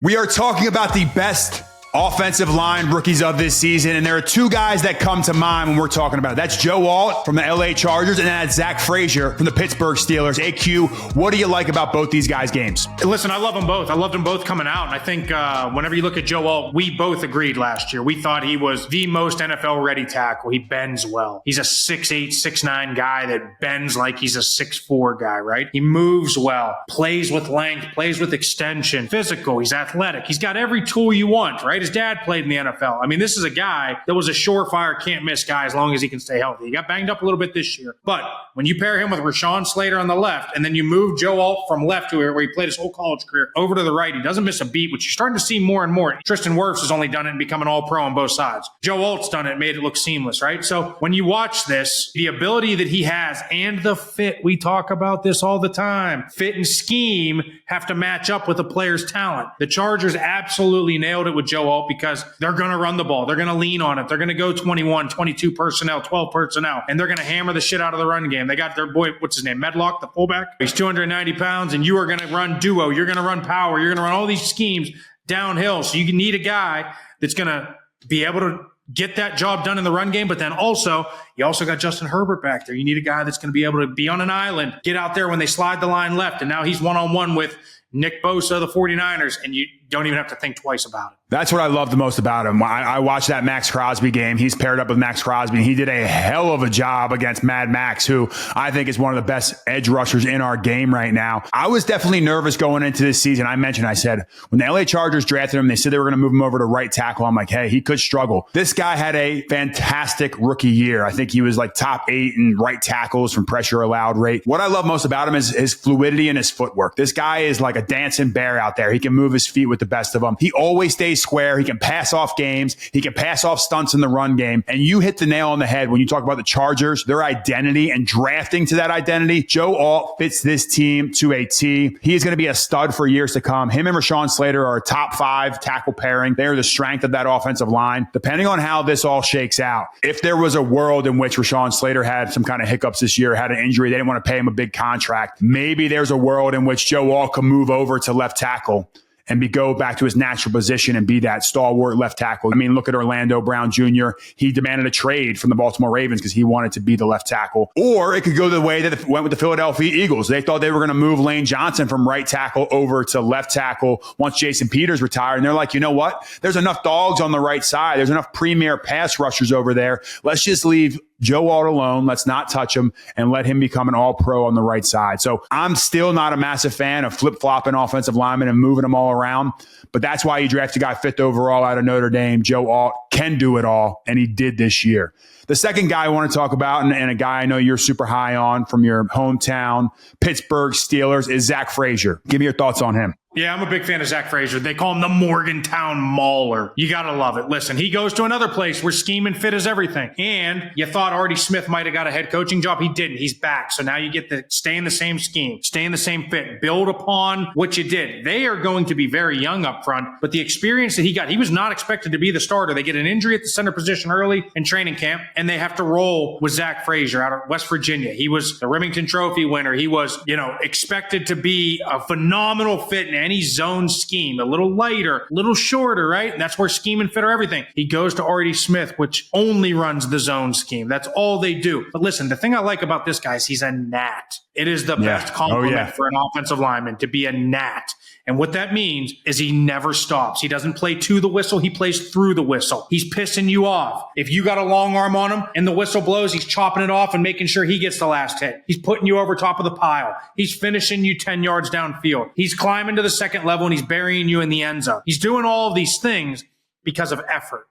We are talking about the best offensive line rookies of this season, and there are two guys that come to mind when we're talking about it. That's Joe Alt from the LA Chargers, and that's Zach Frazier from the Pittsburgh Steelers. AQ, what do you like about both these guys' games? Listen, I love them both. I loved them both coming out, and I think whenever you look at Joe Alt, we both agreed last year. We thought he was the most NFL-ready tackle. He bends well. He's a 6'8", 6'9" guy that bends like he's a 6'4" guy, right? He moves well, plays with length, plays with extension, physical. He's athletic. He's got every tool you want, right? His dad played in the NFL. I mean, this is a guy that was a surefire, can't-miss guy as long as he can stay healthy. He got banged up a little bit this year. But when you pair him with Rashawn Slater on the left, and then you move Joe Alt from left to where he played his whole college career over to the right, he doesn't miss a beat, which you're starting to see more and more. Tristan Wirfs has only done it and become an all-pro on both sides. Joe Alt's done it, made it look seamless, right? So when you watch this, the ability that he has and the fit, we talk about this all the time. Fit and scheme have to match up with a player's talent. The Chargers absolutely nailed it with Joe Alt because they're going to run the ball. They're going to lean on it. They're going to go 21, 22 personnel, 12 personnel, and they're going to hammer the shit out of the run game. They got their boy, what's his name, Medlock, the fullback. He's 290 pounds, and you are going to run duo. You're going to run power. You're going to run all these schemes downhill. So you need a guy that's going to be able to get that job done in the run game, but then also, you also got Justin Herbert back there. You need a guy that's going to be able to be on an island, get out there when they slide the line left, and now he's one-on-one with Nick Bosa of the 49ers, and you don't even have to think twice about it. That's what I love the most about him. I watched that Max Crosby game. He's paired up with Max Crosby, and he did a hell of a job against Mad Max, who I think is one of the best edge rushers in our game right now. I was definitely nervous going into this season. I said, when the LA Chargers drafted him, they said they were going to move him over to right tackle. I'm like, hey, he could struggle. This guy had a fantastic rookie year. I think he was like top 8 in right tackles from pressure allowed rate. What I love most about him is his fluidity and his footwork. This guy is like a dancing bear out there. He can move his feet with the best of them. He always stays square. He can pass off games. He can pass off stunts in the run game. And you hit the nail on the head when you talk about the Chargers, their identity and drafting to that identity. Joe Alt fits this team to a T. He is going to be a stud for years to come. Him and Rashawn Slater are a top 5 tackle pairing. They are the strength of that offensive line. Depending on how this all shakes out, if there was a world in which Rashawn Slater had some kind of hiccups this year, had an injury, they didn't want to pay him a big contract, maybe there's a world in which Joe Alt can move over to left tackle and go back to his natural position and be that stalwart left tackle. I mean, look at Orlando Brown Jr. He demanded a trade from the Baltimore Ravens because he wanted to be the left tackle. Or it could go the way that it went with the Philadelphia Eagles. They thought they were going to move Lane Johnson from right tackle over to left tackle once Jason Peters retired. And they're like, you know what? There's enough dogs on the right side. There's enough premier pass rushers over there. Let's just leave Joe Alt alone. Let's not touch him and let him become an all-pro on the right side. So I'm still not a massive fan of flip-flopping offensive linemen and moving them all around. But that's why you draft a guy 5th overall out of Notre Dame. Joe Alt can do it all, and he did this year. The second guy I want to talk about, and a guy I know you're super high on from your hometown, Pittsburgh Steelers, is Zach Frazier. Give me your thoughts on him. Yeah, I'm a big fan of Zach Frazier. They call him the Morgantown Mauler. You got to love it. Listen, he goes to another place where scheme and fit is everything. And you thought Artie Smith might have got a head coaching job. He didn't. He's back. So now you get to stay in the same scheme, stay in the same fit, build upon what you did. They are going to be very young up front, but the experience that he got, he was not expected to be the starter. They get an injury at the center position early in training camp, and they have to roll with Zach Frazier out of West Virginia. He was the Remington Trophy winner. He was, expected to be a phenomenal fit in any zone scheme, a little lighter, a little shorter, right? And that's where scheme and fit are everything. He goes to Artie Smith, which only runs the zone scheme. That's all they do. But listen, the thing I like about this guy is he's a gnat. It is the best compliment for an offensive lineman to be a gnat. And what that means is he never stops. He doesn't play to the whistle. He plays through the whistle. He's pissing you off. If you got a long arm on him and the whistle blows, he's chopping it off and making sure he gets the last hit. He's putting you over top of the pile. He's finishing you 10 yards downfield. He's climbing to the second level and he's burying you in the end zone. He's doing all of these things because of effort.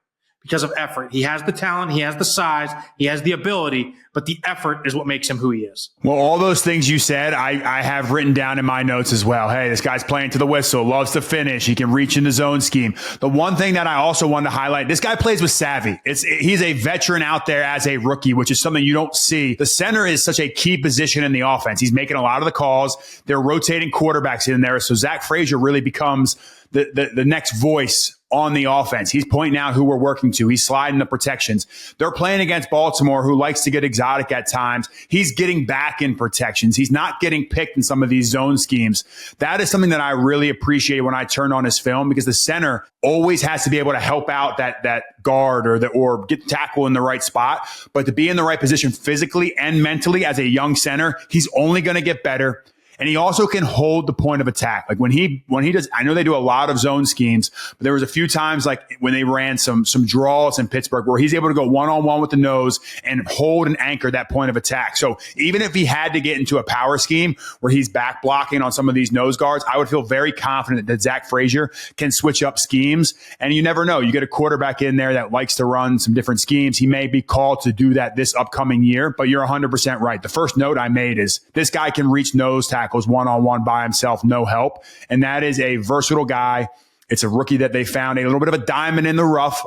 He has the talent, he has the size, he has the ability, but the effort is what makes him who he is. Well, all those things you said, I have written down in my notes as well. Hey, this guy's playing to the whistle, loves to finish. He can reach in the zone scheme. The one thing that I also wanted to highlight, this guy plays with savvy. He's a veteran out there as a rookie, which is something you don't see. The center is such a key position in the offense. He's making a lot of the calls. They're rotating quarterbacks in there. So Zach Frazier really becomes the next voice on the offense. He's pointing out who we're working to. He's sliding the protections. They're playing against Baltimore, who likes to get exotic at times. He's getting back in protections. He's not getting picked in some of these zone schemes. That is something that I really appreciate when I turn on his film, because the center always has to be able to help out that guard or get tackle in the right spot. But to be in the right position physically and mentally as a young center, he's only going to get better. And he also can hold the point of attack. Like when he does, I know they do a lot of zone schemes, but there was a few times like when they ran some draws in Pittsburgh where he's able to go one-on-one with the nose and hold and anchor that point of attack. So even if he had to get into a power scheme where he's back blocking on some of these nose guards, I would feel very confident that Zach Frazier can switch up schemes. And you never know. You get a quarterback in there that likes to run some different schemes. He may be called to do that this upcoming year, but you're 100% right. The first note I made is this guy can reach nose tackles one-on-one by himself, no help. And that is a versatile guy. It's a rookie that they found a little bit of a diamond in the rough.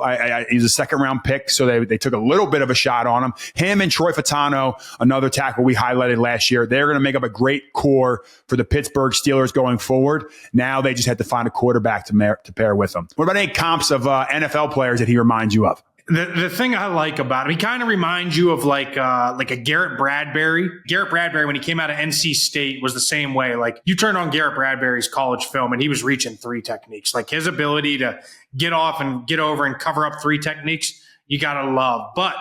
He's a second-round pick, so they took a little bit of a shot on him. Him and Troy Fatano, another tackle we highlighted last year, they're going to make up a great core for the Pittsburgh Steelers going forward. Now they just had to find a quarterback to pair with them. What about any comps of NFL players that he reminds you of? The thing I like about him, he kind of reminds you of like a Garrett Bradbury. Garrett Bradbury, when he came out of NC State, was the same way. Like you turn on Garrett Bradbury's college film and he was reaching three techniques. Like his ability to get off and get over and cover up three techniques, you got to love. But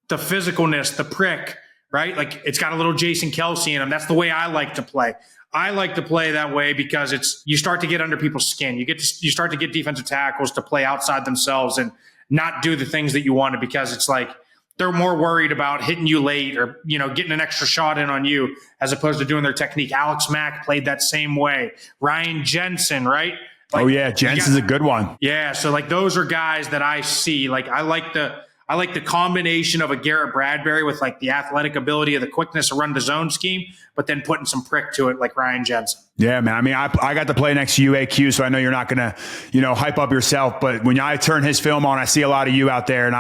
the physicalness, the prick, right? Like it's got a little Jason Kelsey in him. That's the way I like to play. I like to play that way because you start to get under people's skin. You start to get defensive tackles to play outside themselves and not do the things that you wanted, because it's like they're more worried about hitting you late or, getting an extra shot in on you as opposed to doing their technique. Alex Mack played that same way. Ryan Jensen, right? Like, oh yeah. Jensen's a good one. Yeah. So like those are guys that I see. Like I like the combination of a Garrett Bradbury with like the athletic ability of the quickness to run the zone scheme, but then putting some prick to it like Ryan Jensen. Yeah, man. I mean, I got to play next to UAQ, so I know you're not going to, hype up yourself. But when I turn his film on, I see a lot of you out there. And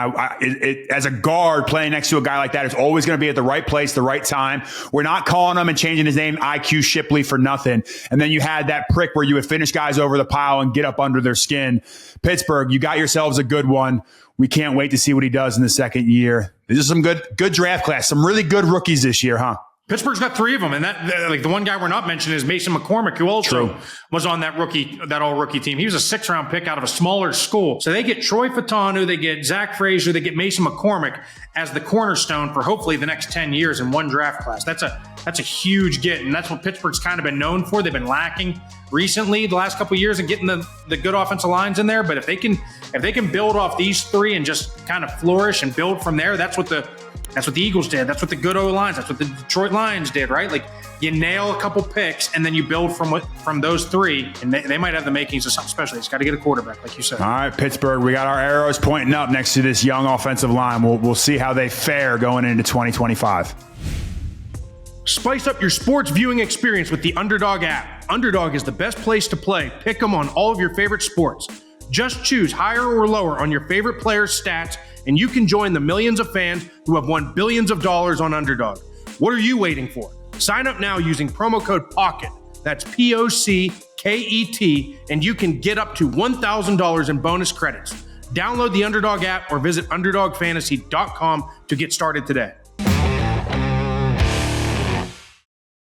as a guard playing next to a guy like that, it's always going to be at the right place, the right time. We're not calling him and changing his name IQ Shipley for nothing. And then you had that prick where you would finish guys over the pile and get up under their skin. Pittsburgh, you got yourselves a good one. We can't wait to see what he does in the second year. This is some good draft class, some really good rookies this year, huh? Pittsburgh's got three of them, and that like the one guy we're not mentioning is Mason McCormick, who also was on that all-rookie team. He was a 6th-round pick out of a smaller school. So they get Troy Fatanu, they get Zach Frazier, they get Mason McCormick as the cornerstone for hopefully the next 10 years in one draft class. That's a huge get, and that's what Pittsburgh's kind of been known for. They've been lacking recently the last couple of years in getting the good offensive lines in there. But if they can build off these three and just kind of flourish and build from there, that's what the Eagles did. That's what the good O-lines, that's what the Detroit Lions did, right? Like you nail a couple picks and then you build from those three, and they might have the makings of something special. It's got to get a quarterback, like you said. All right, Pittsburgh, we got our arrows pointing up next to this young offensive line. We'll see how they fare going into 2025. Spice up your sports viewing experience with the Underdog app. Underdog is the best place to play. Pick 'em on all of your favorite sports. Just choose higher or lower on your favorite players' stats, and you can join the millions of fans who have won billions of dollars on Underdog. What are you waiting for? Sign up now using promo code POCKET. That's POCKET, and you can get up to $1,000 in bonus credits. Download the Underdog app or visit UnderdogFantasy.com to get started today.